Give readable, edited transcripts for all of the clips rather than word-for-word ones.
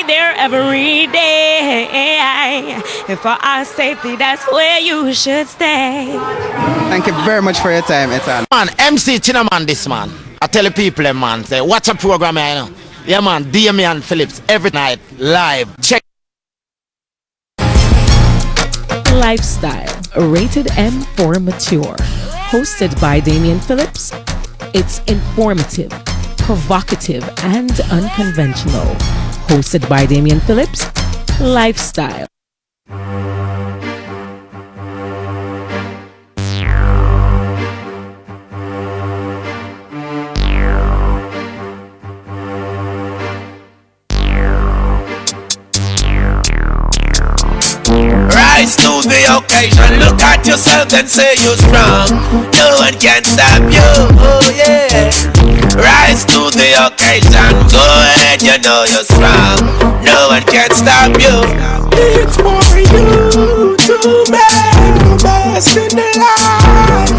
there every day. And for our safety, that's where you should stay. Thank you very much for your time, Etan. Man, MC Chinaman this man. I tell the people, man, say, watch a program here, you know. Yeah, man, Damian Phillips every night, live. Check. Lifestyle, rated M for mature. Hosted by Damian Phillips. It's informative, provocative, and unconventional. Hosted by Damian Phillips. Lifestyle. Rise to the occasion, look at yourself and say you're strong. No one can stop you, oh yeah. Rise to the occasion, go ahead, you know you're strong. No one can stop you. It's for you to make the best in the life.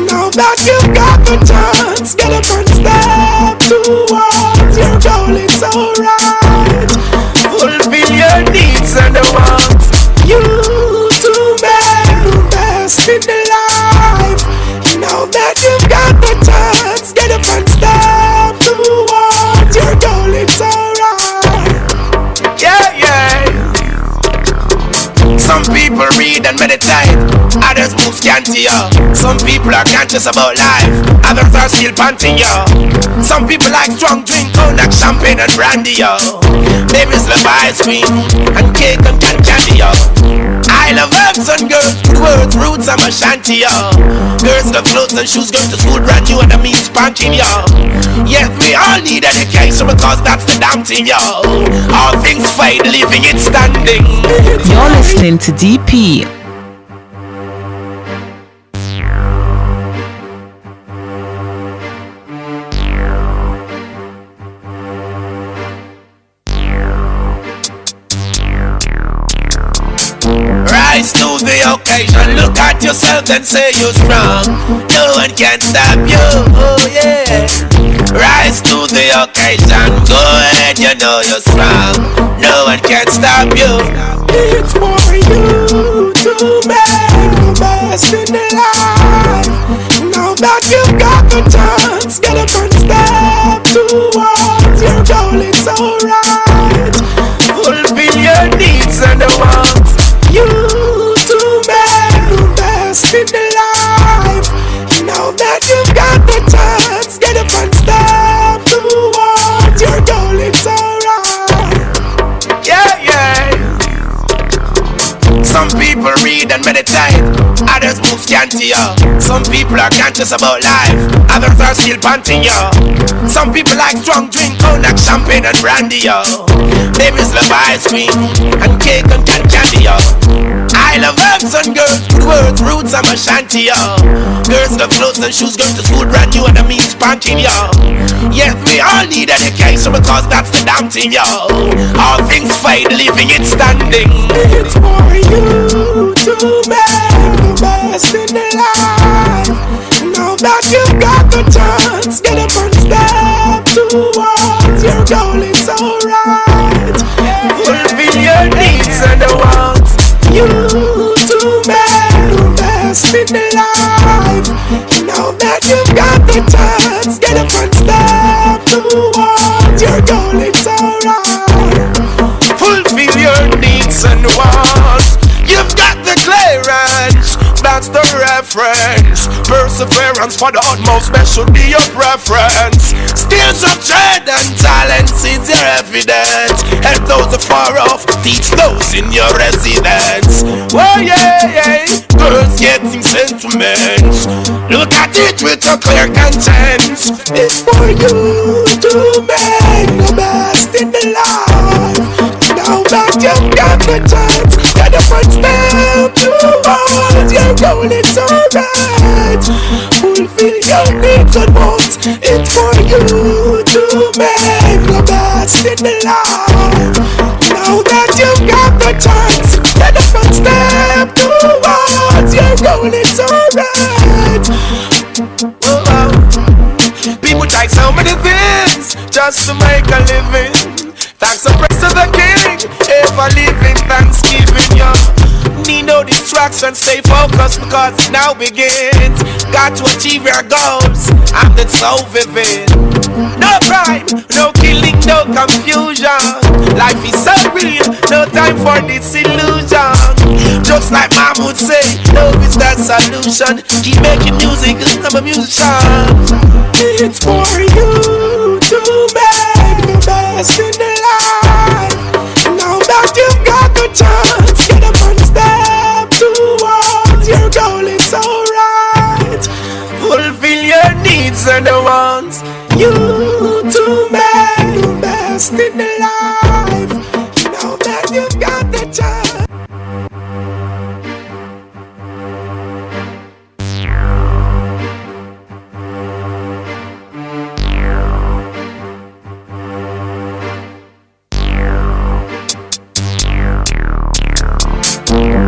Now that you've got the chance, get up and step towards your goal, it's alright. Fulfill your needs and the wants. You to make the best in the life. Now that you've got the chance, get up and step towards your goal, it's alright. Yeah, yeah. Some people read and meditate, others move scanty, yo. Some people are conscious about life, others are still panting, yo. Some people like strong drink, cognac, champagne and brandy, yo. Babies love ice cream and cake and candy, yo. I love herbs and girls, good words, roots and my shanty, yo. Girls love clothes and shoes, go to school brand new and that means spanking, yo. Yet we all need education because that's the damn thing, yo. All things fade, living it standing. You're listening to DP. Rise to the occasion, look at yourself and say you're strong. No one can stop you, oh yeah. Rise to the occasion, go ahead, you know you're strong. No one can stop you. It's for you to make the best in the life. Now that you've got the chance, get up and step towards your goal, it's alright. Fulfill your needs and the wants. You to make the best in the life. Now that you've got the chance, get up and step towards your goal, it's alright. Yeah, yeah. Some people read and meditate, others move scanty, yo. Some people are conscious about life, others are still panting, yo. Some people like strong drink, cognac, champagne and brandy, yo. Babies love ice cream and cake and candy, yo. I love herbs and girls, good words, roots and my shanty, yo. Girls love clothes and shoes, go to school brand new and that means spanking, yo. Yet we all need education because that's the damn thing, yo. All things fade, living it standing. It's for you to make the best in the life. Now that you've got the chance, get up and step towards your goal, it's alright. Fulfill your needs and the wants. You to make the best in the life. Now that you've got the chance, get up and step towards your goal, it's alright. Fulfill your needs and wants. You've got the clearance, that's the reference. Perseverance for the utmost best should be your preference. Skills of trade and talents is your evidence. Help those afar off, teach those in your residence. Oh yeah, yeah. Girls getting sentiments, look at it with a clear conscience. It's for you to make the best in the life. Now that you've got the chance, get up and step towards your goal, it's alright. Fulfill your needs and wants. It's for you to make the best in the life. Now that you've got the chance, get up and step towards your goal, it's alright. People try so many things just to make a living. Thanks and praise to the King. for living Thanksgiving, yo. Need no distractions, stay focused because it now begins. Got to achieve your goals, and that's so vivid. No crime, no killing, no confusion. Life is so real, no time for disillusion. Just like Mom would say, love is the solution. Keep making music, cause I'm a musician. It's for you to make the best in the life. Now that you've got the chance, get up and step towards your goal, it's alright. Fulfill your needs and the wants. You to make the best in the life. Now that you've got the chance.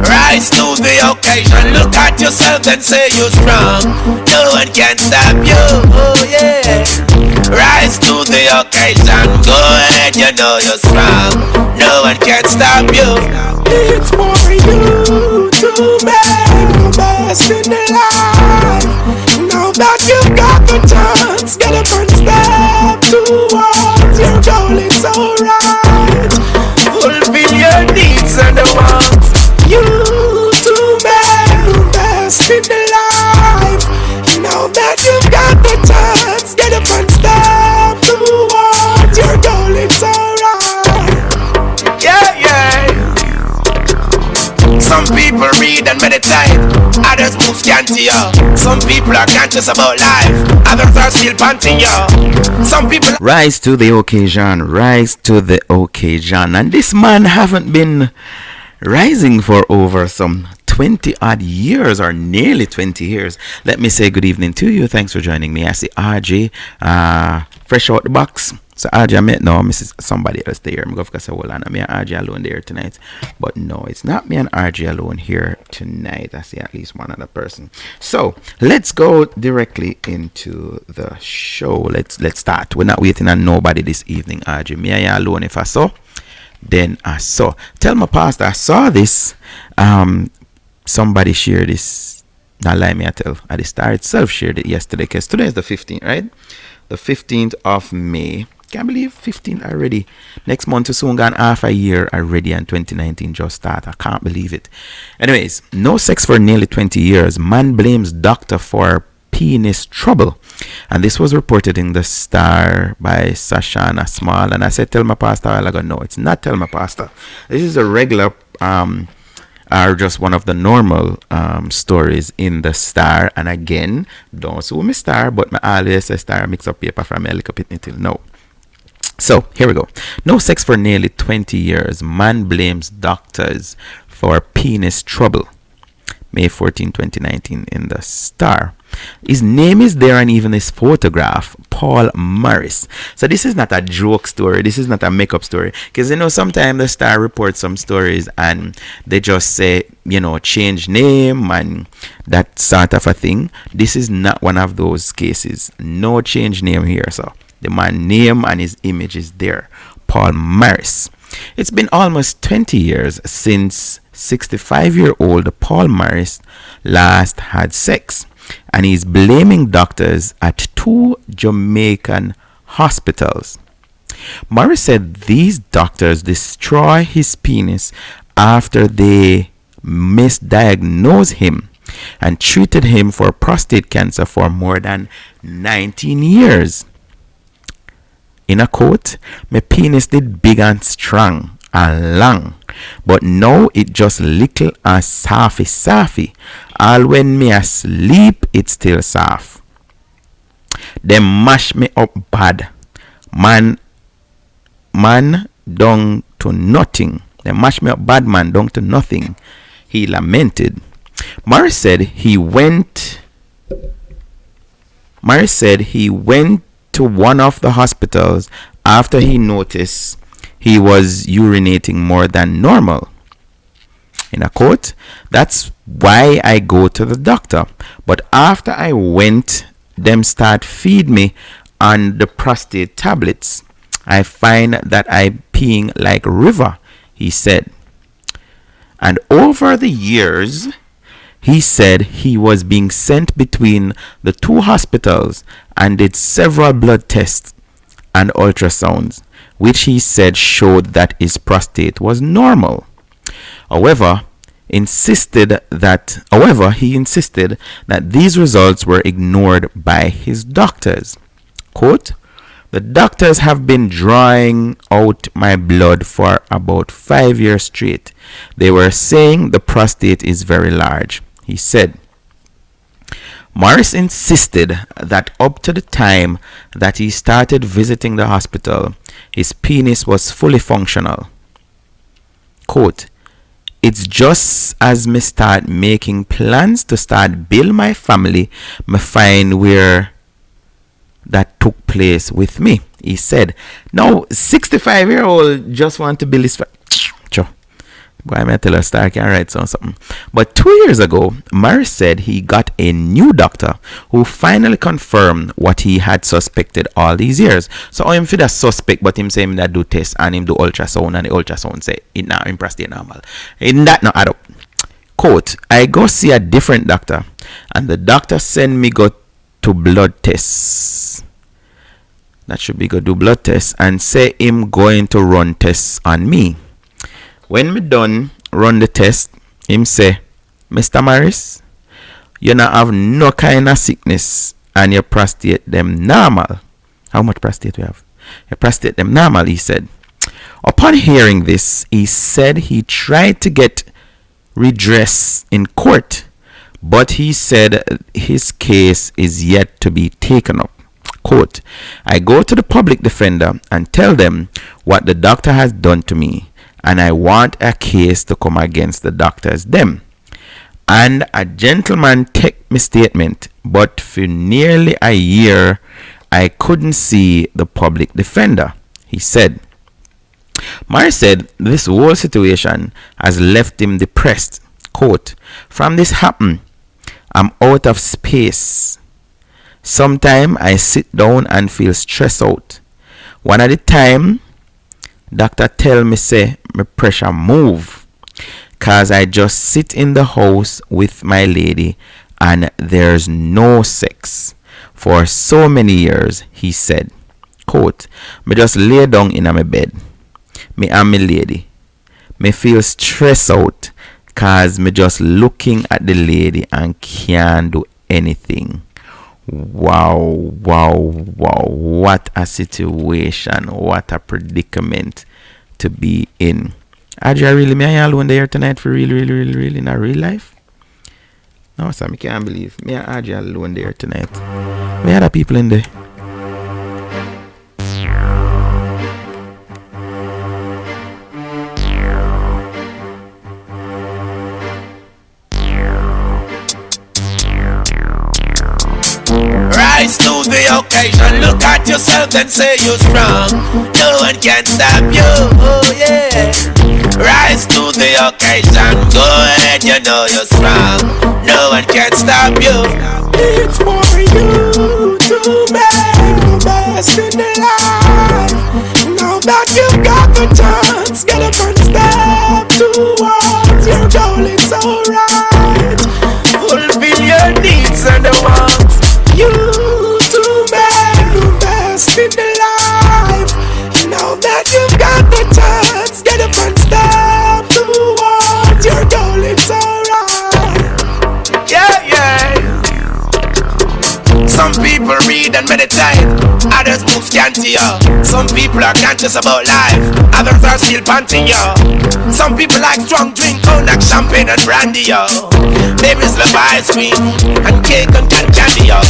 Rise to the occasion, look at yourself and say you're strong. No one can stop you, oh yeah. Rise to the occasion, go ahead, you know you're strong. No one can stop you. It's for you to make the best in the life. Now that you've got the chance, get up and step towards your goal, it's alright. Fulfill your needs and the wants. You to make the best in the life. Now that you've got the chance, get up and step towards your goal, it's alright. Yeah, yeah. Some people read and meditate, others move scanty, yo. Some people are conscious about life, others are still panting, yo. Some people rise to the occasion, rise to the occasion. And this man haven't been rising for over some 20 odd years, or nearly 20 years. Let me say good evening to you. Thanks for joining me. I see RJ fresh out the box. So RJ, I met no, Mrs. somebody else there. I'm going to say, hold on, I'm RJ alone there tonight. But no, it's not me and RJ alone here tonight. I see at least one other person. So let's go directly into the show. Let's start. We're not waiting on nobody this evening, RJ. Me and you alone. If I saw, then I saw. Tell my pastor I saw this. Somebody shared this. Not lie me, I tell. The Star itself shared it yesterday, because today is the 15th, right? The 15th of May. Can't believe 15th already. Next month is soon gone half a year already, and 2019 just started. I can't believe it. Anyways, no sex for nearly 20 years. Man blames doctor for penis trouble. And this was reported in the Star by Sashana Small. And I said, tell my pastor a while ago. No, it's not tell my pastor. This is a regular are just one of the normal stories in the Star. And again, don't sue me Star, but my always say Star mix up paper from a little bit until no. So here we go. No sex for nearly 20 years. Man blames doctors for penis trouble. May 14, 2019 in the Star. His name is there and even his photograph, Paul Morris. So this is not a joke story. This is not a makeup story. Because, you know, sometimes the Star reports some stories and they just say, you know, change name and that sort of a thing. This is not one of those cases. No change name here. So the man name and his image is there. Paul Morris. It's been almost 20 years since 65-year-old Paul Morris last had sex. And he's blaming doctors at 2 Jamaican hospitals. Morris said these doctors destroy his penis after they misdiagnosed him and treated him for prostate cancer for more than 19 years. In a quote, my penis did big and strong and long, but now it just little and safi. All when me asleep, it still soft. Them mash me up bad. Man down to nothing. Them mash me up bad, man down to nothing. He lamented. Morris said he went to one of the hospitals after he noticed he was urinating more than normal. In a quote, that's why I go to the doctor. But after I went, them start feed me on the prostate tablets. I find that I peeing like river. he said. And over the years, he said he was being sent between the two hospitals and did several blood tests and ultrasounds, which he said showed that his prostate was normal. However, he insisted that these results were ignored by his doctors. Quote, "The doctors have been drawing out my blood for about 5 years straight. They were saying the prostate is very large," he said. Morris insisted that up to the time that he started visiting the hospital, his penis was fully functional. Quote, "It's just as me start making plans to start build my family, me find where that took place with me," he said. Now, 65-year-old just want to build his family. Boy, I may tell a star can write something. But 2 years ago, Morris said he got a new doctor who finally confirmed what he had suspected all these years. So I'm for the suspect, but him say him that do test and him do ultrasound, and the ultrasound say it now in prostate normal. In that not add up. Quote, "I go see a different doctor, and the doctor send me go to blood tests." That should be go do blood tests and say him going to run tests on me. When me done run the test, him say, "Mr. Morris, you not have no kind of sickness and your prostate them normal." How much prostate we have? Your prostate them normal, he said. Upon hearing this, he said he tried to get redress in court, but he said his case is yet to be taken up. Quote, "I go to the public defender and tell them what the doctor has done to me, and I want a case to come against the doctors them. And a gentleman take my statement, but for nearly a year I couldn't see the public defender," he said. Morris said this whole situation has left him depressed. Quote, "From this happen, I'm out of space. Sometimes I sit down and feel stressed out. One at a time, doctor tell me say my pressure move, cause I just sit in the house with my lady and there's no sex for so many years," he said. Quote, "Me just lay down in my bed, me and my lady. Me feel stressed out cause me just looking at the lady and can't do anything." Wow. What a situation. What a predicament to be in. Adria, really, me and you alone there tonight for really in a real life? No, sir, I can't believe. Me and Adria alone there tonight. Where are the people in there? Rise to the occasion, look at yourself and say you're strong. No one can stop you, oh yeah. Rise to the occasion, go ahead, you know you're strong. No one can stop you. It's for you to make the best in the life. Now that you've got the chance, get up and step towards your goal, it's alright. Fulfill your needs and the wants. You to make the best in the life. Now that you've got the chance, get up and step towards your goal, it's alright. Yeah. Some people read and meditate, others move scanty, yo. Some people are conscious about life, others are still panting, yo. Some people like strong drink, cognac, champagne and brandy, yo. Babies love ice cream and cake and candy, yo.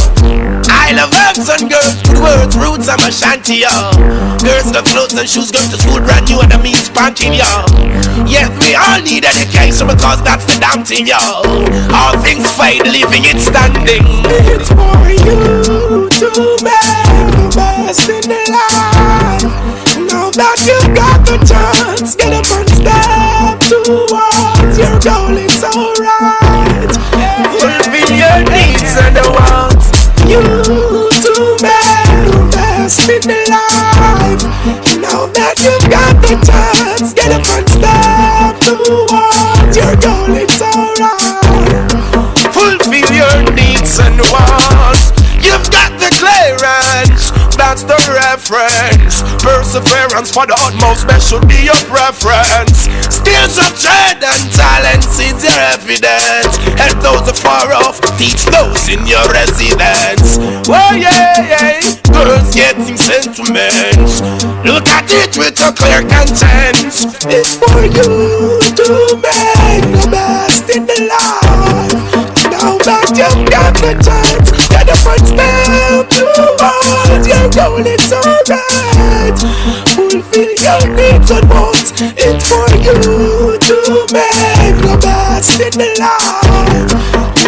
I love herbs and girls, good words, roots and my shanty, yo. Girls love clothes and shoes, going to school brand new and the means panting, yo. Yes, we all need education because that's the damn thing, yo. All things fade, living it standing. It's for you to make the best in the life. Now that you've got the chance, get up and step towards your goal, it's alright. Fulfill your needs and the wants. You to make the best in the life. Now that you've got the chance, get up and step for the utmost best should be your preference. Skills of trade and talents is your evidence. Help those afar off, teach those in your residence. Oh yeah, girls getting sentiments. Look at it with a clear conscience. It's for you to make the best in the life. Now that you've got the chance, get the first step towards your goal. It's alright. Fulfill your needs and wants. It's for you to make the best in the life.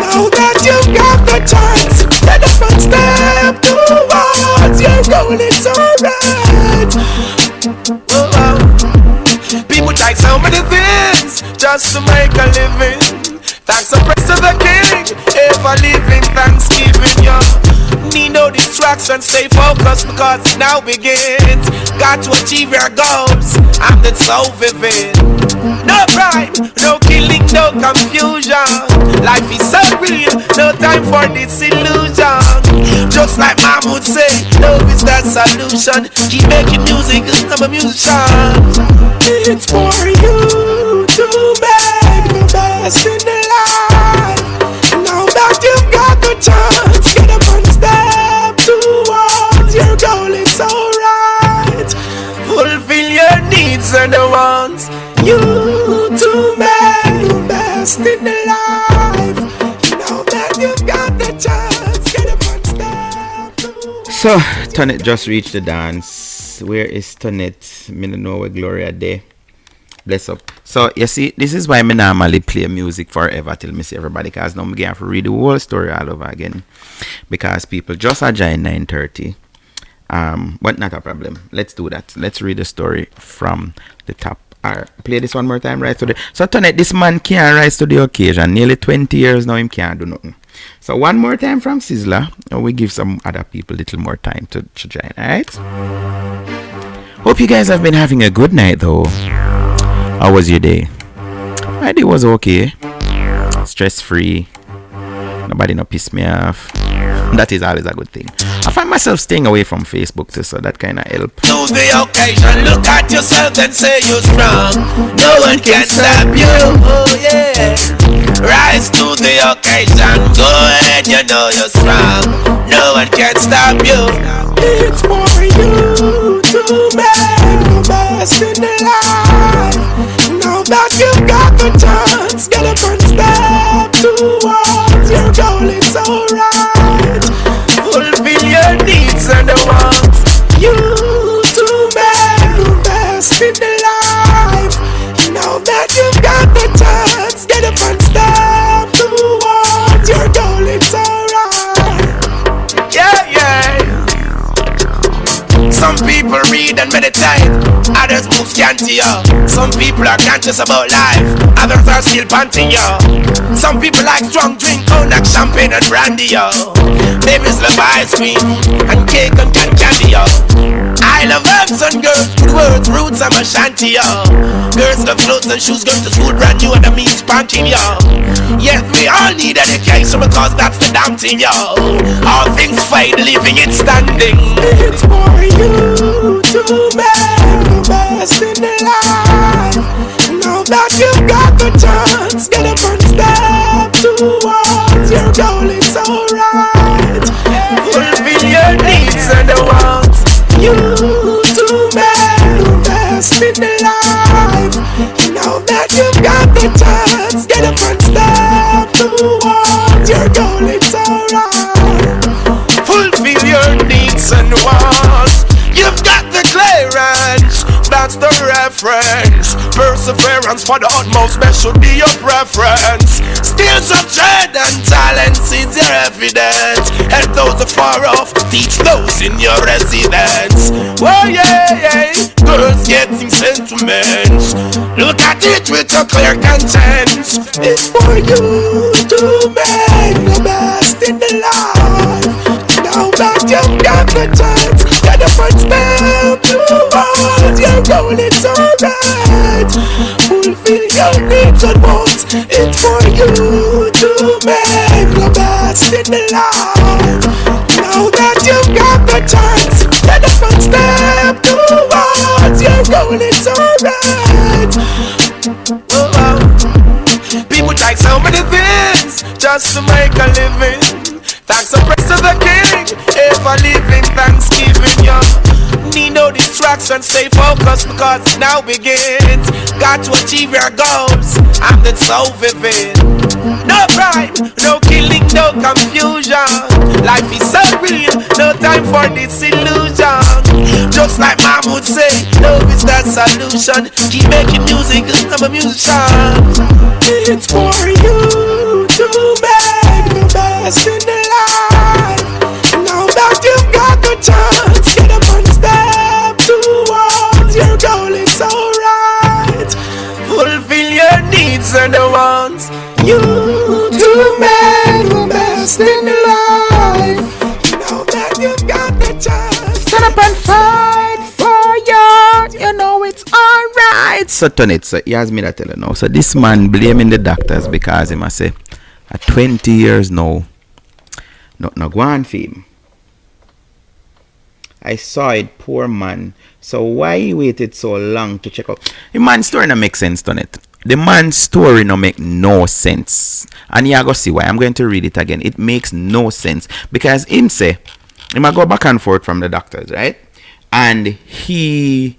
Now that you've got the chance, get the first step towards your goal. It's alright. People try so many things just to make a living. Thanks and praise to the King, ever living thanksgiving, yo. Need no distractions, stay focused because it now begins. Got to achieve your goals, and it's so vivid. No crime, no killing, no confusion. Life is so real, no time for disillusion. Just like Mom would say, love is the solution. Keep making music, cause I'm a musician. It's for you to make the best in the life. Now that you've got the chance, get up one step towards your goal. It's alright. Fulfill your needs and the wants. You to make the best in the life. Now that you've got the chance, get up one step towards. So, Tonette just reached the dance. Where is Tonette? Me don't know where Gloria there. Bless up. So, you see, this is why I normally play music forever till me see everybody, because now I have to read the whole story all over again. Because people just are join 9:30. But not a problem. Let's do that. Let's read the story from the top. Play this one more time, right? So Tonette, this man can't rise to the occasion. Nearly 20 years now, him can't do nothing. So one more time from Sizzla, and we give some other people a little more time to join, alright? Hope you guys have been having a good night though. How was your day? My day was okay. Stress free. Nobody no piss me off. That is always a good thing. I find myself staying away from Facebook too, so that kind of help. To the occasion, look at yourself and say you're strong. No one can stop you. Oh yeah. Rise to the occasion. Go ahead, you know you're strong. No one can stop you. It's for you to make the best in the life. Now that you've got the chance, get up and step towards your goal. It's alright. Fulfill your needs and the wants. You to make the best in the life. Now that you've got the chance, get up and step towards your goal. It's alright. Yeah. Some people read and meditate, others move scanty, yo. Some people are conscious about life, others are still panting, yo. Some people like strong drink, cognac, champagne and brandy, yo. Babies love ice cream and cake and candy, yo. I love herbs and girls, good words, roots and shanty, yo. Girls love clothes and shoes, go to school brand new and that means spanking, yo. Yes, we all need education because that's the damn thing, yo. All things fade, living it standing. It's for you to make the best in the life. Now that you've got the chance, get up and step towards your goal. It's alright. Fulfill your needs and the wants. You to make the best in the life. Now that you've got the chance, get up and step towards your goal. It's alright. Fulfill your needs and wants. You've got the clearance, that's the reference. Perseverance for the utmost best should be your preference. Skills of trade and talents is your evidence. Help those afar off, teach those in your residence. Oh yeah. Girls getting sentiments. Look at it with a clear conscience. It's for you to make the best in the life. Now that you've got the chance, get the first step towards your goal. It's alright. Fulfill your needs and wants. It's for you to make the best in the life. Now that you've got the chance, get the first step towards your just to make a living. Thanks and praise to the King, ever living thanksgiving, yo. Need no distraction, stay focused because it now begins. Got to achieve your goals, and it's so vivid. No crime, no killing, no confusion. Life is so real, no time for disillusion. Just like Mom would say, love is the solution. Keep making music, cause I'm a musician. It's for you to make the best in the life. Now that you've got the chance, get up one step towards your goal, it's alright. Fulfill your needs and the wants. You to make the best in life. Now that you've got the chance, Stand up and fight for you. You know it's alright. So turn it. So he has me that tell you now. So this man blaming the doctors because he must say at 20 years now, no go on for him. I saw it, poor man. So why he waited so long to check out? The man's story no make sense, don't it? The man's story no make no sense. And you go see why. I'm going to read it again. It makes no sense. Because him say, he might go back and forth from the doctors, right? And he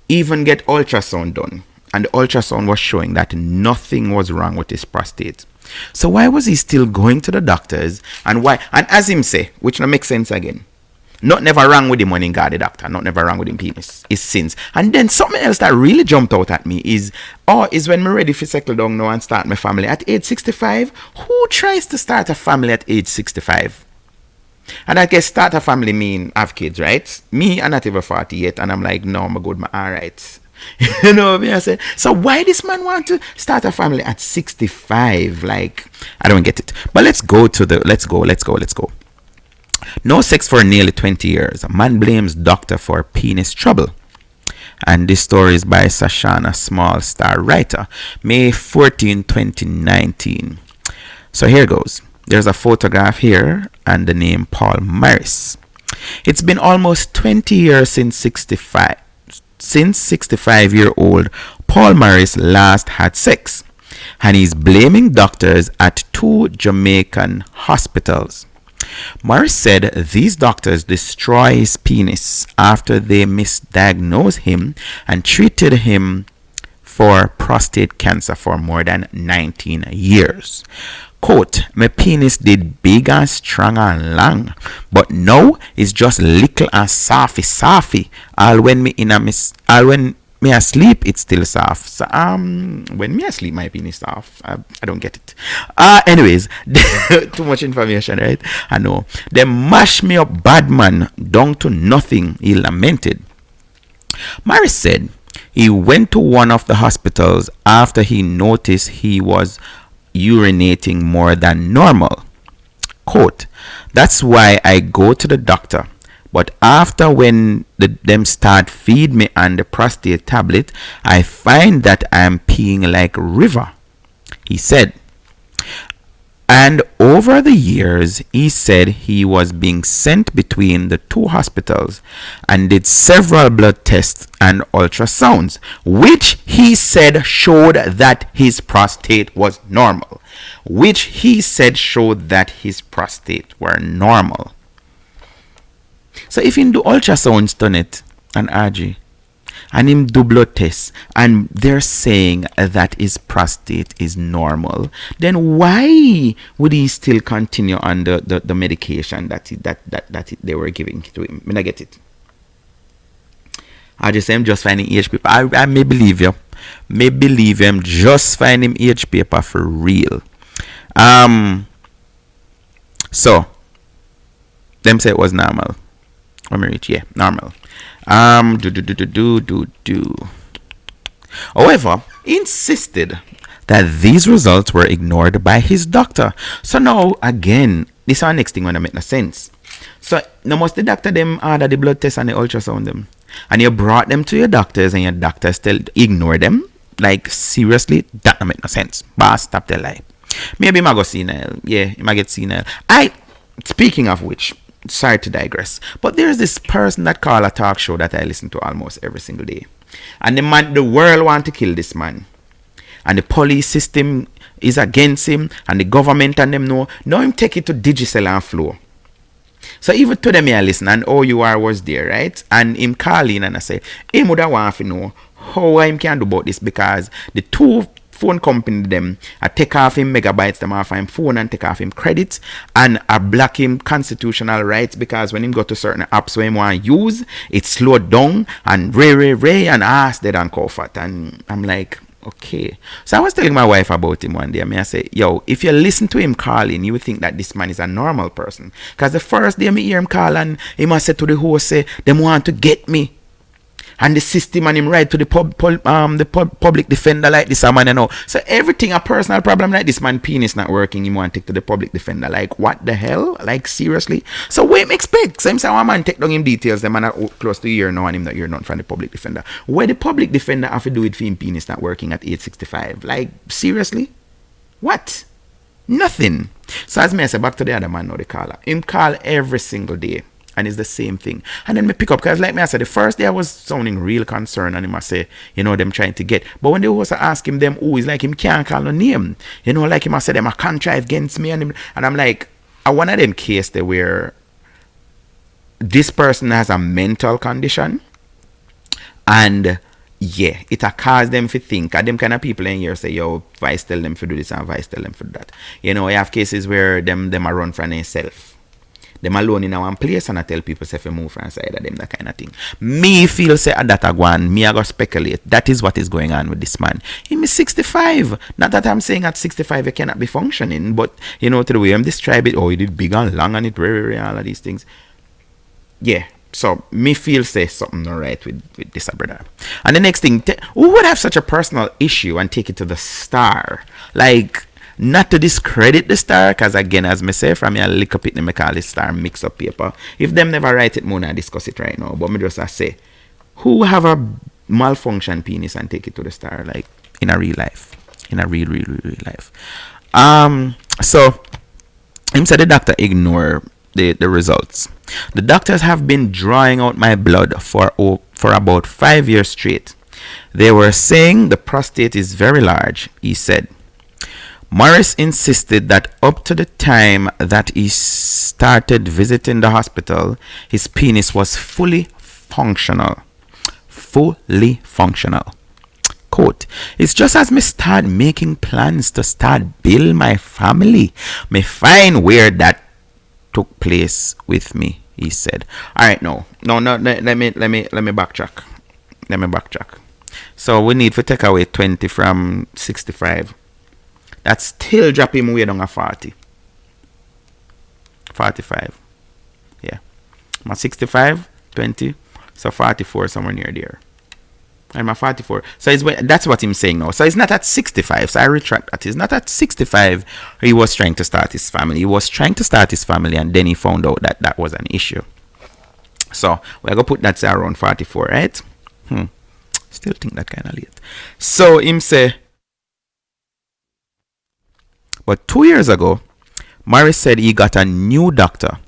even get ultrasound done. And the ultrasound was showing that nothing was wrong with his prostate. So why was he still going to the doctors? And why? And as him say, which no make sense again. Not never wrong with him when he got the doctor. Not never wrong with him penis. It's sins. And then something else that really jumped out at me is when me ready to settle down now and start my family at age 65. Who tries to start a family at age 65? And I guess start a family mean have kids, right? Me, I'm not even 40 yet. And I'm like, no, I'm good, I'm alright. You know what I say? So why this man want to start a family at 65? Like, I don't get it. But let's go. No sex for nearly 20 years. A man blames doctor for penis trouble. And this story is by Sashana Small Star Writer, May 14, 2019. So here goes. There's a photograph here and the name Paul Maris. It's been almost 20 years since 65-year-old Paul Maris last had sex. And he's blaming doctors at 2 Jamaican hospitals. Morris said these doctors destroy his penis after they misdiagnosed him and treated him for prostate cancer for more than 19 years. Quote, my penis did big and strong and long, but now it's just little and softy. All when me asleep, it's still soft. So, when me asleep, my penis soft. I don't get it. Anyways, too much information, right? I know. They mash me up bad, man, down to nothing, he lamented. Maris said he went to one of the hospitals after he noticed he was urinating more than normal. Quote, that's why I go to the doctor. But after when them start feed me on the prostate tablet, I find that I'm peeing like a river, he said. And over the years, he said he was being sent between the 2 hospitals and did several blood tests and ultrasounds, which he said showed that his prostate was normal. So if him do ultrasounds done it and RG and him do blood tests and they're saying that his prostate is normal, then why would he still continue on the medication that they were giving to him? I get it. I just say I'm just finding age paper. I may believe you. I'm just finding age paper for real. So them say it was normal. Let me reach, yeah, normal. However, he insisted that these results were ignored by his doctor. So now, again, this is our next thing when I make no sense. So, now must the doctor them order the blood test and the ultrasound them? And you brought them to your doctors and your doctors still ignore them? Like, seriously? That don't make no sense. Boss, stop the lie. Maybe I go senile. Yeah, he might get senile. Speaking of which, sorry to digress, but there's this person that call a talk show that I listen to almost every single day, and the world want to kill this man, and the police system is against him, and the government and them know. Now him take it to Digicel and Flow. So even to them here listen, and OUR was there, right? And him call in and I say, him would have want to know how him can do about this, because the two phone company them I take off him megabytes them off him phone and take off him credits, and I block him constitutional rights, because when him go to certain apps where him want to use, it slowed down and ray and ask dead and comfort. And I'm like, okay. So I was telling my wife about him one day. I say, yo, if you listen to him calling, you would think that this man is a normal person. Because the first day I hear him call, and he must say to the host, say, them want to get me. And the system and him right to the public defender like this, man, you know. So everything a personal problem like this, man, penis not working, him want to take to the public defender. Like, what the hell? Like, seriously? So what him expect? So him say, one man take down him details, the man are close to a year now, and him not hear none from the public defender. Where the public defender have to do it for him penis not working at 865? Like, seriously? What? Nothing. So as me I say, back to the other man now, the caller. Him call every single day. And it's the same thing. And then me pick up, because like me I said, the first day I was sounding real concerned, and him I say, you know, them trying to get. But when they was ask him them who, is like him can't call no name. You know, like him I said, them a contrive against me, and I'm like, I one of them case there where this person has a mental condition, and yeah, it a cause them to think. And them kind of people in here say, yo, Vice tell them to do this and Vice tell them to do that. You know, you have cases where them a run from themselves. Them alone in one place, and I tell people say if you move from side of them, that kind of thing. Me feel say that I go on, me I go speculate. That is what is going on with this man. He is 65. Not that I'm saying at 65 you cannot be functioning, but you know, to the way I'm describe it, oh, he did big and long and it very all of these things. Yeah. So me feel say something not right with this brother. And the next thing, who would have such a personal issue and take it to the star? Like, not to discredit the star, because again, as me say, from me I lick up it, me call this star mix up paper. If them never write it, more I discuss it right now. But me just I say, who have a malfunction penis and take it to the star, like in a real life, in a real life. So him said the doctor ignore the results. The doctors have been drawing out my blood for about 5 years straight. They were saying the prostate is very large, he said. Morris insisted that up to the time that he started visiting the hospital, his penis was fully functional. Fully functional. Quote, it's just as me start making plans to start build my family, me find where that took place with me, he said. Alright, no, let me backtrack. Let me backtrack. So we need to take away 20 from 65. That still drop him way down a 40. 45. Yeah. My 65, 20, so 44 somewhere near there. And my 44. So that's what I'm saying now. So it's not at 65. So I retract that. It's not at 65 he was trying to start his family. He was trying to start his family, and then he found out that that was an issue. So we're going to put that around 44, right? Still think that kind of late. So him say, but 2 years ago, Morris said he got a new doctor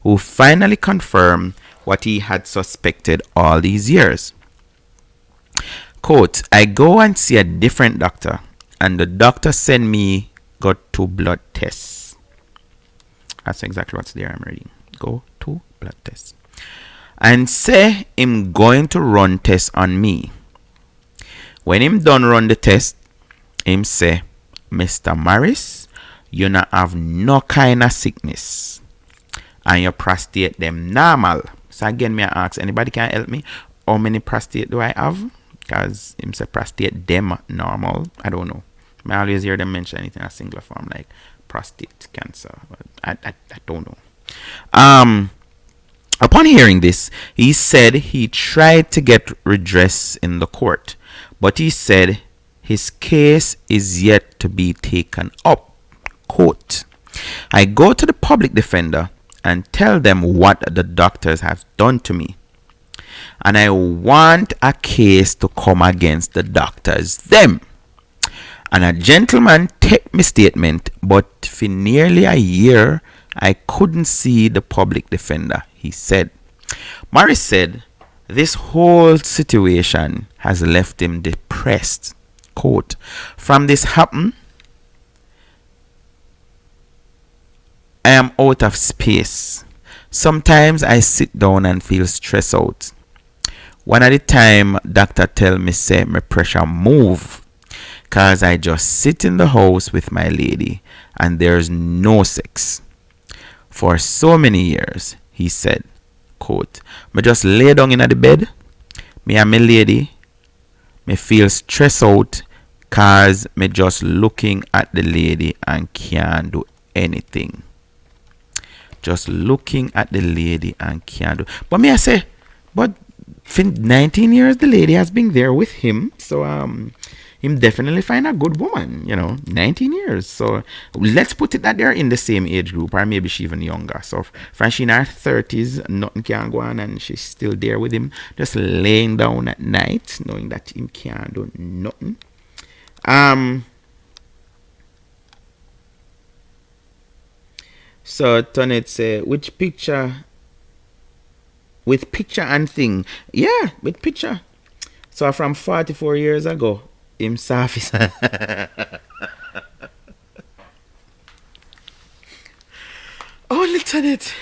who finally confirmed what he had suspected all these years. Quote, I go and see a different doctor, and the doctor sent me got 2 blood tests. That's exactly what's there I'm reading. Go 2 blood tests. And say him going to run tests on me. When him done run the test, him say, Mr. Morris, you not have no kind of sickness, and your prostate them normal. So again, me I ask, anybody can help me? How many prostate do I have? Because him say prostate them normal. I don't know. I always hear them mention it in a singular form, like prostate cancer. I don't know. Upon hearing this, he said he tried to get redress in the court, but he said his case is yet to be taken up. Quote, I go to the public defender and tell them what the doctors have done to me, and I want a case to come against the doctors them. And a gentleman take my statement, but for nearly a year I couldn't see the public defender, he said. Morris said this whole situation has left him depressed. Quote, from this happen, I am out of space. Sometimes I sit down and feel stressed out. One at a time, doctor tell me say my pressure move. Cause I just sit in the house with my lady and there's no sex. For so many years, he said, quote, me just lay down in the bed, me and my lady, me feel stressed out cause me just looking at the lady and can't do anything. Just looking at the lady and can't do. But me I say, but for 19 years the lady has been there with him, so him definitely find a good woman, 19 years. So let's put it that they're in the same age group, or maybe she even younger. So if she in her 30s, nothing can go on and she's still there with him, just laying down at night, knowing that him can't do nothing. So Tonet say, which picture? With picture and thing. Yeah, with picture. So from 44 years ago, him surface. Only Tonet.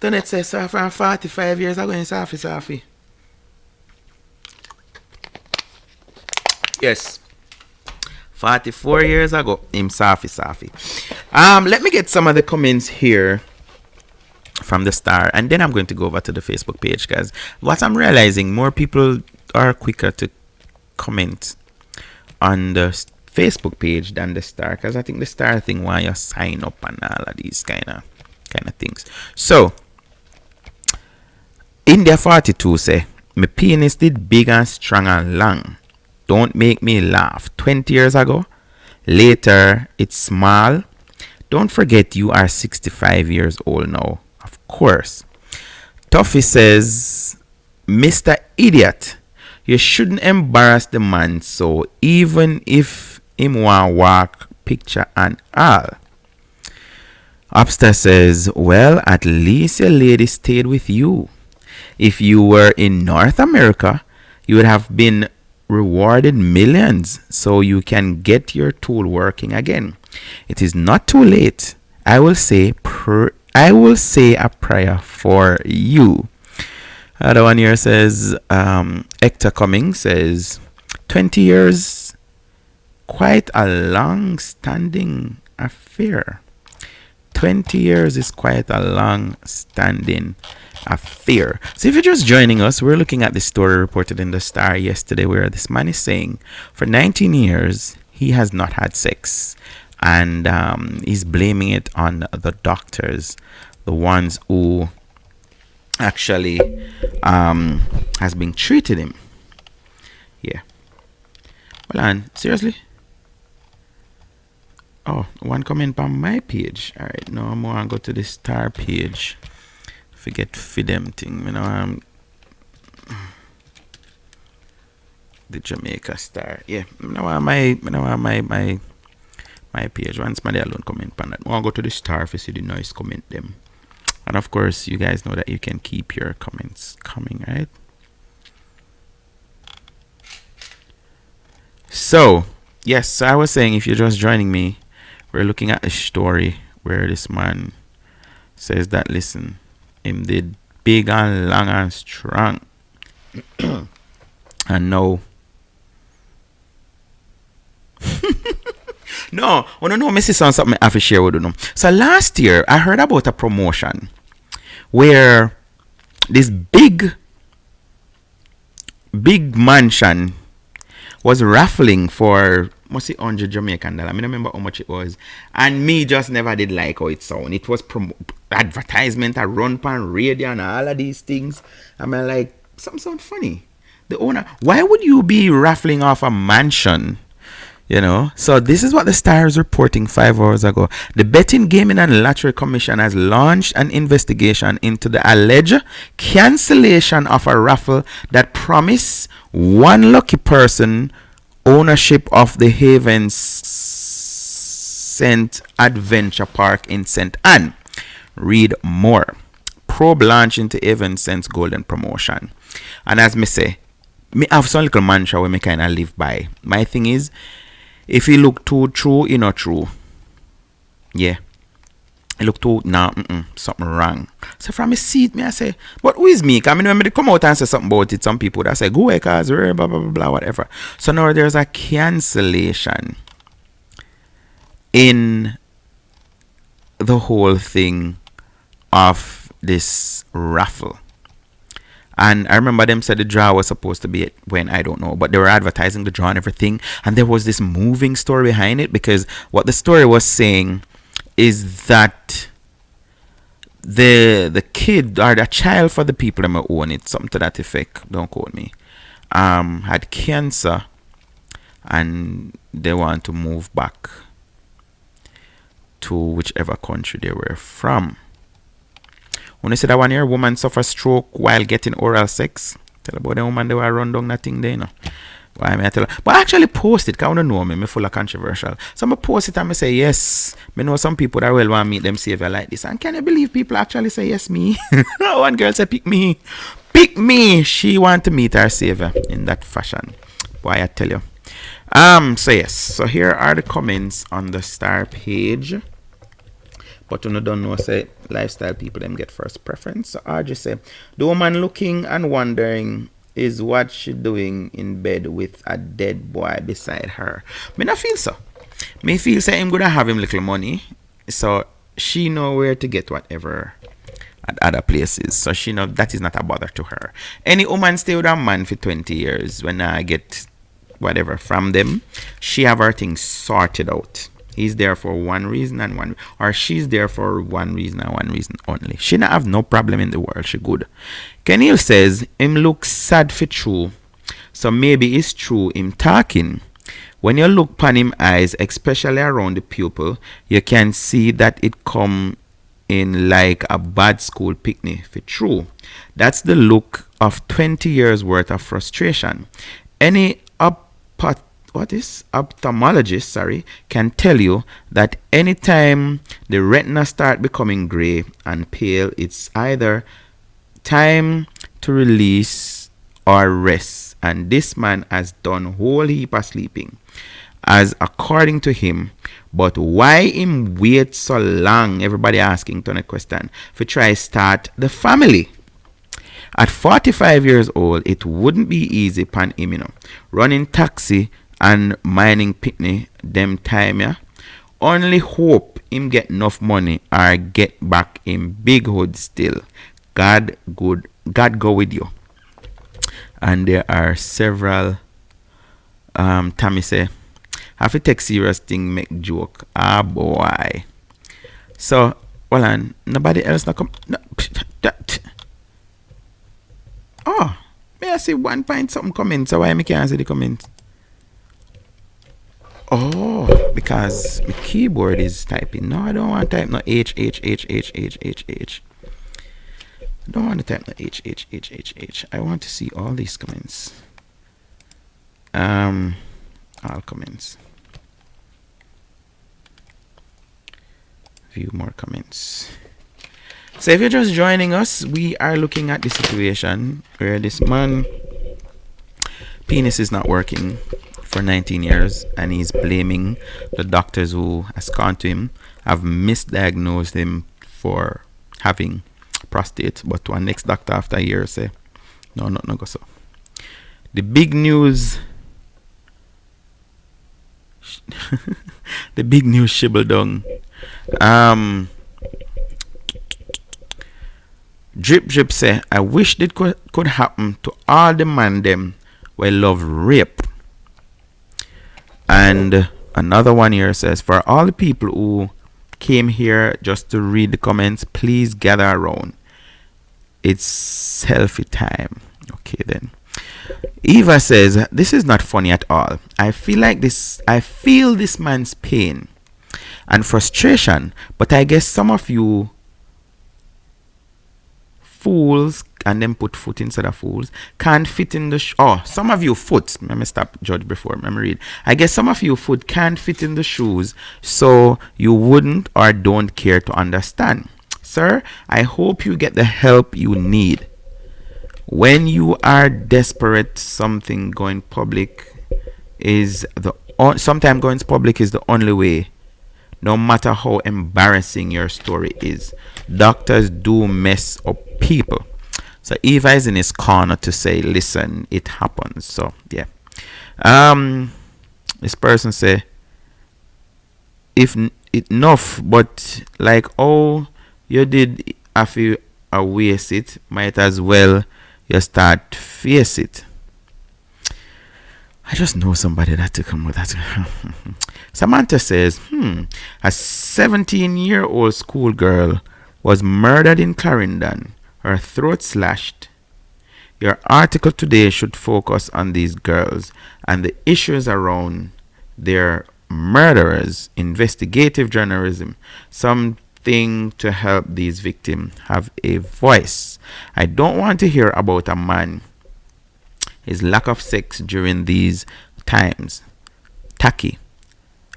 Tonet says, so from 45 years ago, him surface. Yes. 44 years ago, him surface. Let me get some of the comments here from the star, and then I'm going to go over to the Facebook page, guys. What I'm realizing, more people are quicker to comment on the Facebook page than the star, because I think the star thing why you sign up and all of these kind of things. So India 42 say, my penis did big and strong and long. Don't make me laugh. 20 years ago, later it's small. Don't forget you are 65 years old now. Of course. Tuffy says, Mr. Idiot, you shouldn't embarrass the man so, even if him want walk picture and all. Upstairs says, well, at least your lady stayed with you. If you were in North America, you would have been rewarded millions so you can get your tool working again. It is not too late. I will say a prayer for you. Other one here says, Hector Cummings says, 20 years, quite a long-standing affair. 20 years is quite a long-standing affair. So if you're just joining us, we're looking at the story reported in the Star yesterday, where this man is saying for 19 years he has not had sex, and he's blaming it on the doctors, the ones who actually has been treating him. Yeah. Well, and seriously. Oh, one comment on my page. All right, now I'm going to go to the Star page. Forget feed them thing, the Jamaica Star. Yeah, my page. Once somebody alone comment on that. I'll go to the Star if you see the noise, comment them. And of course, you guys know that you can keep your comments coming, right? So, yes, so I was saying, if you're just joining me, we're looking at a story where this man says that, listen, him did big and long and strong. And no. No, I don't know, I see something I have to share with you. So last year, I heard about a promotion where this big mansion was raffling for, must say, 100 Jamaican dollars. I don't remember how much it was. And me just never did like how it sound. It was advertisement, I run pan radio and all of these things. I'm like, something sound funny. The owner, why would you be raffling off a mansion? So this is what the Star is reporting 5 hours ago. The Betting, Gaming and Lottery Commission has launched an investigation into the alleged cancellation of a raffle that promised one lucky person ownership of the Haven St. Adventure Park in St. Anne. Read more. Probe launch into Haven St. Golden Promotion. And as me say, me have some little mantra where me kind of live by. My thing is, If he look too true, he not true. Yeah. He look too, something wrong. So from a seat, me I say, but who is me? Because I mean, when they come out and say something about it, some people that say, go away, cause blah, blah, blah, blah, whatever. So now there's a cancellation in the whole thing of this raffle. And I remember them said the draw was supposed to be when, I don't know, but they were advertising the draw and everything. And there was this moving story behind it, because what the story was saying is that the kid or the child, for the people that might own it, something to that effect, don't quote me, had cancer, and they want to move back to whichever country they were from. When you say that 1 year woman suffer stroke while getting oral sex, tell about the woman they were run down that thing there, you know. Why may I tell her? But I actually post it, because I don't know me full of controversial. So I post it and I say, yes, I know some people that will want to meet them savior like this. And can you believe people actually say, yes, me? One girl said, pick me. Pick me. She want to meet her savior in that fashion. Why I tell you. So yes. So here are the comments on the star page. But you don't know, say, lifestyle people them get first preference. So I just say, the woman looking and wondering is what she doing in bed with a dead boy beside her. Me not feel so. Me feel say I'm gonna have him little money, so she know where to get whatever at other places. So she know that is not a bother to her. Any woman stay with a man for 20 years, when I get whatever from them, she have her things sorted out. He's there for one reason and one, or she's there for one reason and one reason only. She not have no problem in the world. She good. Kenil says him look sad for true, so maybe it's true him talking. When you look upon him eyes, especially around the pupil, you can see that it come in like a bad school picnic for true. That's the look of 20 years worth of frustration. Any ophthalmologist can tell you that anytime the retina start becoming gray and pale, it's either time to release or rest. And this man has done whole heap of sleeping, as according to him. But why him wait so long? Everybody asking Tony question for try start the family. At 45 years old, it wouldn't be easy pan him, you know. Running taxi and mining picnic them time, yeah. Only hope him get enough money or get back in big hood still. God go with you. And there are several Tammy say, have to take serious thing, make joke. Ah boy. So well, and nobody else not come. No, oh, may I see 1 point something comment? So why I can't see the comment? Oh, because my keyboard is typing. No, I don't want to type no H. I don't want to type no H. I want to see all these comments. All comments. View more comments. So if you're just joining us, we are looking at the situation where this man penis is not working for 19 years, and he's blaming the doctors who has gone to him, have misdiagnosed him for having prostate, but one next doctor after a year say no go so. The big news the big news shibble down. Drip say, I wish it could happen to all the man them who love rape. And another one here says, for all the people who came here just to read the comments, please gather around. It's selfie time. Okay then. Eva says, this is not funny at all. I feel this man's pain and frustration, but I guess some of you fools, and then put foot instead of fools, can't fit in the some of you foot, let me stop judge before let me read. I guess some of you foot can't fit in the shoes, so you wouldn't or don't care to understand. Sir, I hope you get the help you need. When you are desperate, something going public is the sometimes going public is the only way, no matter how embarrassing your story is. Doctors do mess up people. So Eva is in his corner to say, listen, it happens. So yeah. This person say, if enough, but like, oh, you did if you waste it, might as well you start face it. I just know somebody that to come with that. Samantha says, a 17-year-old schoolgirl was murdered in Clarendon, her throat slashed. Your article today should focus on these girls and the issues around their murderers. Investigative journalism, something to help these victims have a voice. I don't want to hear about a man, his lack of sex during these times. Tacky.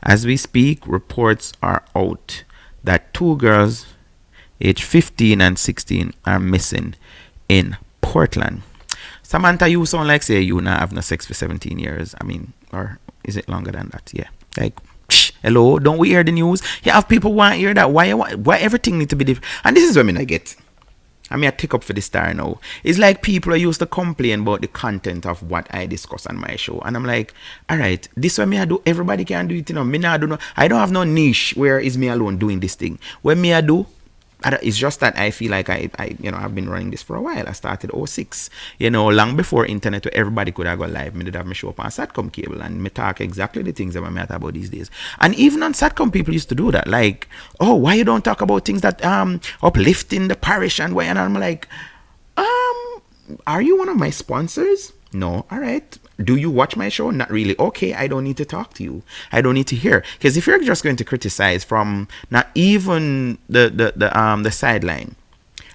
As we speak, reports are out that 2 girls aged 15 and 16 are missing in Portland. Samantha, you sound like say you not have no sex for 17 years. I mean, or is it longer than that? Yeah. Like, hello, don't we hear the news? You have people want to hear that. Why everything need to be different? And this is what I get. I take up for the star now. It's like people are used to complain about the content of what I discuss on my show. And I'm like, all right, this way I do, everybody can do it. Me not do no, I don't have no niche where is me alone doing this thing. When me I do, it's just that I feel like I've been running this for a while. I started 06, long before internet where everybody could have go live. Me did have my show up on Satcom cable and me talk exactly the things that I talk about these days. And even on Satcom, people used to do that. Like, oh, why you don't talk about things that uplifting the parish and why? And I'm like, are you one of my sponsors? No. All right. Do you watch my show? Not really. Okay, I don't need to talk to you. I don't need to hear. Because if you're just going to criticize from not even the sideline,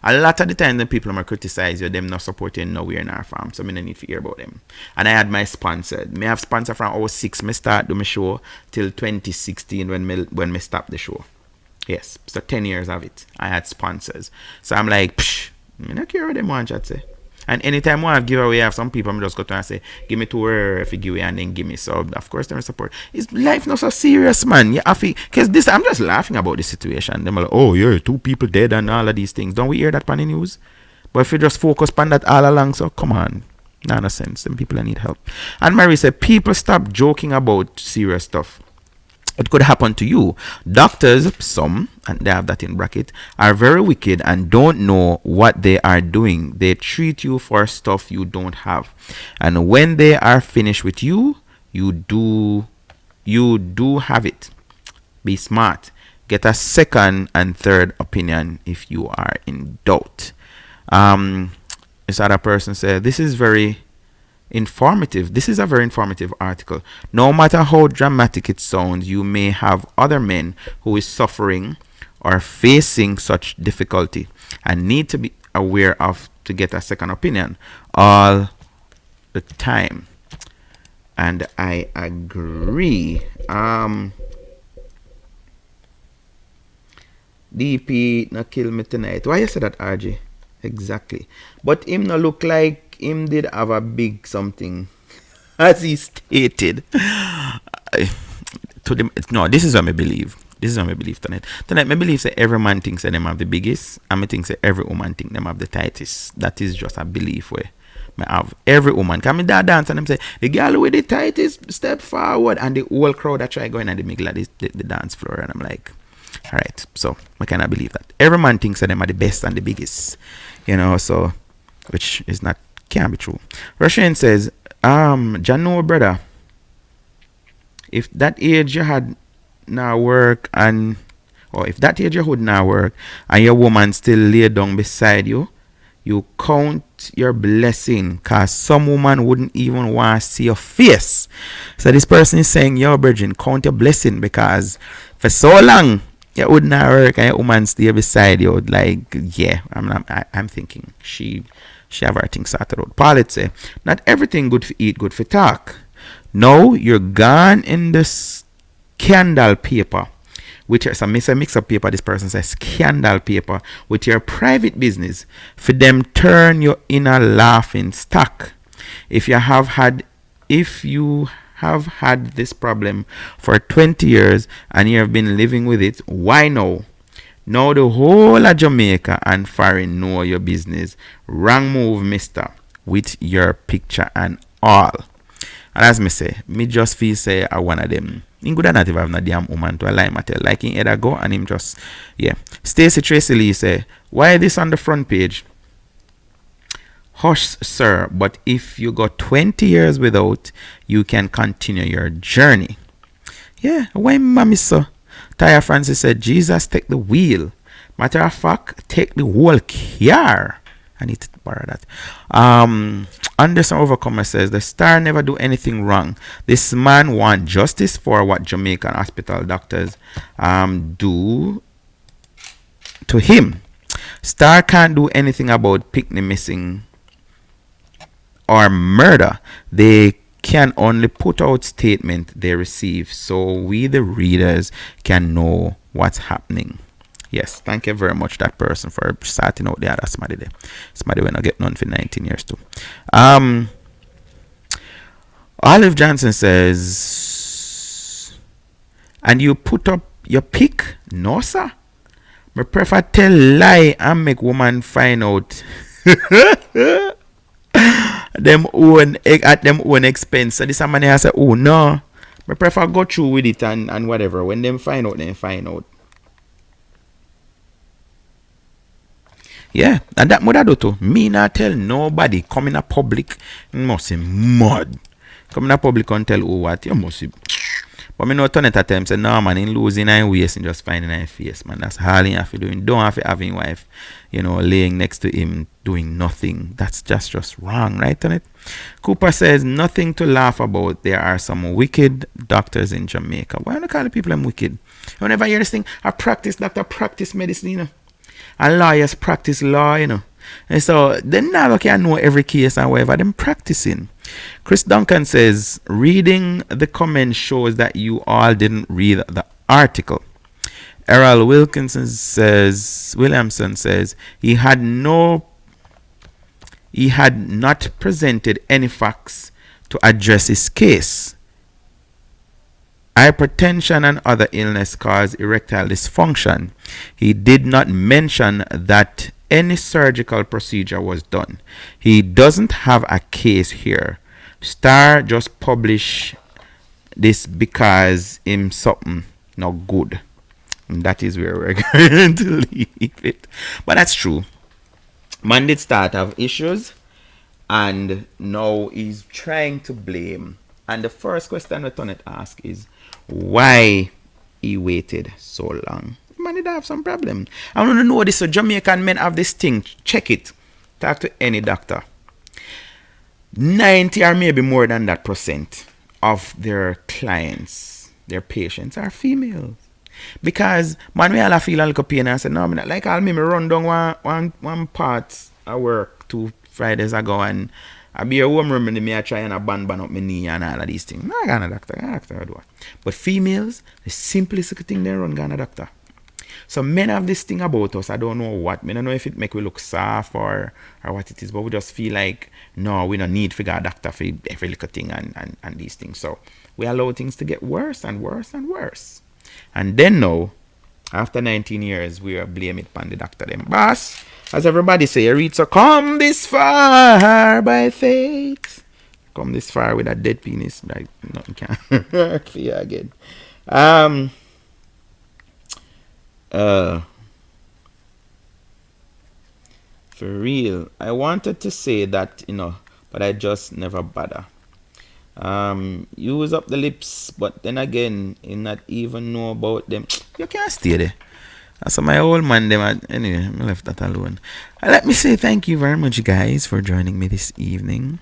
a lot of the time the people who criticize you, them not supporting nowhere in our farm. So I don't need to hear about them. And I had my sponsor. Me have sponsor from 06. Me start do my show till 2016 when me stop the show. Yes. So 10 years of it. I had sponsors. So I'm like, I don't care what them want to say. And anytime I have giveaway, I have some people I'm just go to and say, give me 2 if you give away and then give me. So of course they support. It's life not so serious, man. Yeah, because this I'm just laughing about the situation. They're like, oh yeah, 2 people dead and all of these things. Don't we hear that on the news? But if you just focus on that all along, so come on. No sense. Some people need help. And Mary said, people stop joking about serious stuff. It could happen to you. Doctors, some, and they have that in bracket, are very wicked and don't know what they are doing. They treat you for stuff you don't have. And when they are finished with you, you do have it. Be smart. Get a second and third opinion if you are in doubt. This other person said, this is very informative. This is a very informative article. No matter how dramatic it sounds, you may have other men who is suffering or facing such difficulty and need to be aware of to get a second opinion all the time. And I agree. DP not kill me tonight. Why you say that, RJ? Exactly. But him not look like him did have a big something, as he stated. No, this is what I believe. This is what I believe tonight. Tonight, I believe that every man thinks that them have the biggest, and I think that every woman think them have the tightest. That is just a belief where I have every woman. Can me that dance and them say the girl with the tightest step forward, and the whole crowd that try going in the middle of the dance floor, and I'm like, all right. So I cannot believe that every man thinks that them are the best and the biggest, So, which is not. Can't be true. Russian says, Jano brother, if that age you had now work or if that age you would now work and your woman still lay down beside you, you count your blessing, cause some woman wouldn't even want to see your face. So this person is saying, yo, virgin, count your blessing, because for so long you would not work and your woman stay beside you. Like, yeah, I'm thinking she have her things sorted out. Paul say, not everything good for eat, good for talk. No, you're gone in the scandal paper. Which is a mix up paper. This person says scandal paper with your private business. For them turn you in a laughing stock. If you have had this problem for 20 years and you have been living with it. Why now? Now the whole of Jamaica and foreign know your business. Wrong move, mister, with your picture and all. And as me say, me just feel say I one of them. In good not if I have no damn woman to a lie matter. Like him either go and him just, yeah. Stacey Tracy Lee say, why this on the front page? Hush, sir, but if you go 20 years without, you can continue your journey. Yeah, why mommy so? Taya Francis said, Jesus take the wheel. Matter of fact, take the whole car. I need to borrow that. Anderson Overcomer says, the star never do anything wrong. This man want justice for what Jamaican hospital doctors do to him. Star can't do anything about Pickney missing or murder. They can only put out statement they receive so we the readers can know what's happening. Yes, thank you very much that person for starting out there. That's somebody there. Somebody when I get none for 19 years too. Olive Johnson says, and you put up your pic? No, sir. I prefer tell lie and make woman find out them own at them own expense. So this somebody has said, oh no. I prefer go through with it and whatever. When them find out, then find out. Yeah, and that mother do too. Me not tell nobody come in a public, must be mad. Come in a public and tell who what, you must be. But me know turn it at times say no man, in losing and waste and just finding a face, man. That's all you have to do. Don't have to have his wife, laying next to him doing nothing. That's just wrong, right on it? Cooper says nothing to laugh about. There are some wicked doctors in Jamaica. Why don't you call the people them wicked? Whenever you hear this thing, a practice doctor practice medicine, and lawyers practice law, And so they never can know every case and whatever them practicing. Chris Duncan says, reading the comments shows that you all didn't read the article. Errol Williamson says he had not presented any facts to address his case. Hypertension and other illness cause erectile dysfunction. He did not mention that any surgical procedure was done. He doesn't have a case here. Star just publish this because him something not good. And that is where we're going to leave it. But that's true. Man did start have issues and now he's trying to blame. And the first question Tonet ask is why he waited so long. Man did have some problem. I want to know this. So Jamaican men have this thing. Check it. Talk to any doctor. 90 or maybe more than that % of their clients, their patients are females. Because man, we all feel a little pain and say, no, like I'll me run down one part I work 2 Fridays ago and I be a home room and me I try and I band up my knee and all of these things. No, I got a doctor do it. But females, the simplest thing they run got a doctor. So men have this thing about us. I don't know what. I don't know if it make we look soft or what it is, but we just feel like no, we don't need to figure a doctor for every little thing and these things. So we allow things to get worse and worse and worse. And then now, after 19 years, we are blaming it on the doctor them. Boss, as everybody say, read so come this far by faith. Come this far with a dead penis. Like nothing can hurt for you again. For real, I wanted to say that, but I just never bother. Use up the lips, but then again, you not even know about them. You can't stay there. That's my old man. Anyway, I left that alone. Let me say thank you very much, guys, for joining me this evening.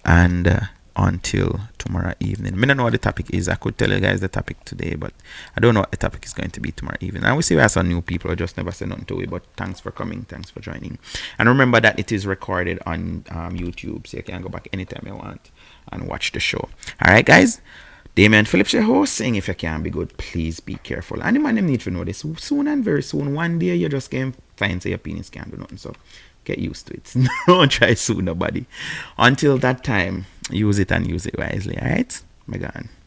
And until tomorrow evening. I don't know what the topic is. I could tell you guys the topic today, but I don't know what the topic is going to be tomorrow evening. And we see we have some new people. I just never said nothing to it, but thanks for coming. Thanks for joining. And remember that it is recorded on YouTube, so you can go back anytime you want and watch the show. All right, guys. Damien Phillips, your host, saying if you can be good, please be careful. And the man them need to know this. Soon and very soon, one day you just can't find say your penis can't do nothing. So get used to it. Don't try to sue nobody. Until that time, use it and use it wisely. All right? Me gone.